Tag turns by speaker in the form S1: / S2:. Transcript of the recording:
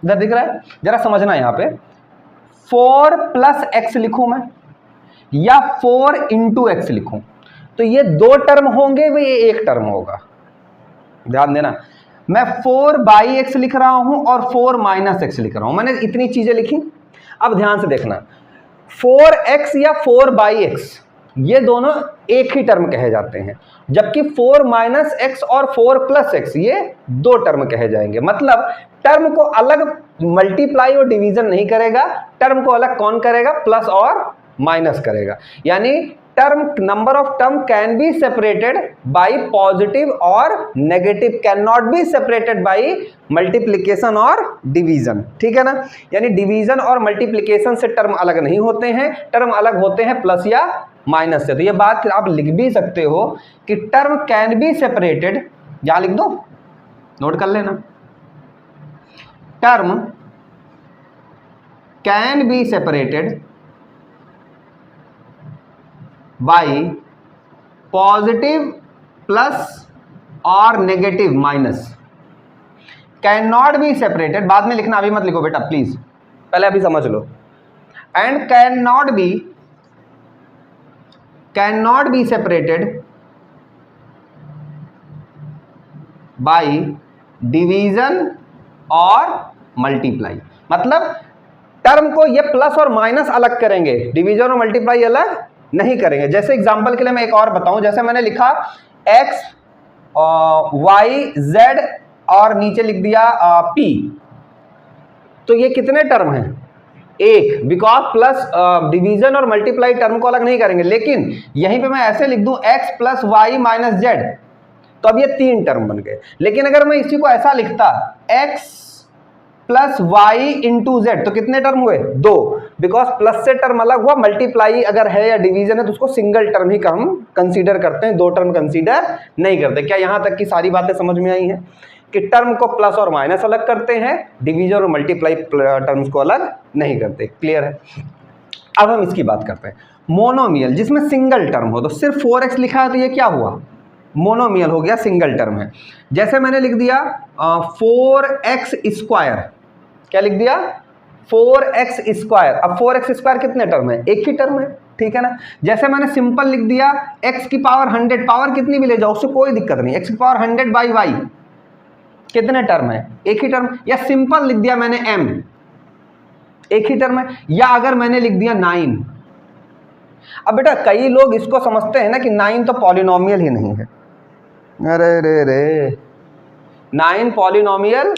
S1: इधर दिख रहा है, जरा समझना यहाँ पे, 4 प्लस एक्स लिखूं मैं या 4 इंटू एक्स लिखूं, तो ये दो टर्म होंगे वे ये एक टर्म होगा। ध्यान देना, मैं 4 बाई एक्स लिख रहा हूं और 4 माइनस एक्स लिख रहा हूं, मैंने इतनी चीजें लिखी। अब ध्यान से देखना, 4x या 4 बाई एक्स ये दोनों एक ही टर्म कहे जाते हैं, जबकि 4 माइनस एक्स और 4 प्लस एक्स ये दो टर्म कहे जाएंगे। मतलब टर्म को अलग मल्टीप्लाई और डिवीजन नहीं करेगा, टर्म को अलग कौन करेगा, प्लस और माइनस करेगा। यानी term, number of term can be separated by positive और negative, can not be separated by multiplication और डिवीजन। ठीक है ना, यानी डिवीजन और मल्टीप्लिकेशन से टर्म अलग नहीं होते हैं, टर्म अलग होते हैं प्लस या माइनस से। तो ये बात आप लिख भी सकते हो कि टर्म कैन बी सेपरेटेड, यहां लिख दो, नोट कर लेना, term can be separated by positive plus और negative minus, can not be separated, बाद में लिखना, अभी मत लिखो बेटा प्लीज, पहले अभी समझ लो, and can not be separated by division और मल्टीप्लाई। मतलब टर्म को ये प्लस और माइनस अलग करेंगे, डिवीजन और मल्टीप्लाई अलग नहीं करेंगे। जैसे एग्जांपल के लिए मैं एक और बताऊं, जैसे मैंने लिखा x y z और नीचे लिख दिया p, तो ये कितने टर्म हैं, एक, बिकॉज प्लस डिवीजन और मल्टीप्लाई टर्म को अलग नहीं करेंगे। लेकिन यहीं पे मैं ऐसे लिख दूं x plus y minus z, तो अब ये तीन टर्म बन गए। लेकिन अगर मैं इसी को ऐसा लिखता x plus y into z, तो कितने टर्म हुए, दो, बिकॉज प्लस से टर्म अलग हुआ, मल्टीप्लाई अगर है या डिवीजन है तो उसको सिंगल टर्म ही हम कंसीडर करते हैं, दो टर्म कंसीडर नहीं करते। क्या यहां तक की सारी बातें समझ में आई हैं कि टर्म को प्लस और माइनस अलग करते हैं, डिवीजन और मल्टीप्लाई टर्म्स को अलग नहीं करते। क्लियर है। अब हम इसकी बात करते हैं मोनोमियल, जिसमें सिंगल टर्म हो। तो सिर्फ 4x लिखा है तो ये क्या हुआ, मोनोमियल हो गया, सिंगल टर्म है। जैसे मैंने लिख दिया 4x स्क्वायर, क्या लिख दिया, 4x स्क्वायर। अब 4x स्क्वायर कितने टर्म है, एक ही टर्म है। ठीक है ना। जैसे मैंने सिंपल लिख दिया x की पावर 100, पावर कितनी भी ले जाओ उससे कोई दिक्कत नहीं, x की पावर 100 बाई y, कितने टर्म है, एक ही टर्म। या सिंपल लिख दिया मैंने m, एक ही टर्म है। या अगर मैंने लिख दिया 9, अब बेटा कई लोग इसको समझते हैं ना कि 9 तो पॉलिनोमियल ही नहीं है। अरे रे रे, 9 पॉलिनोमियल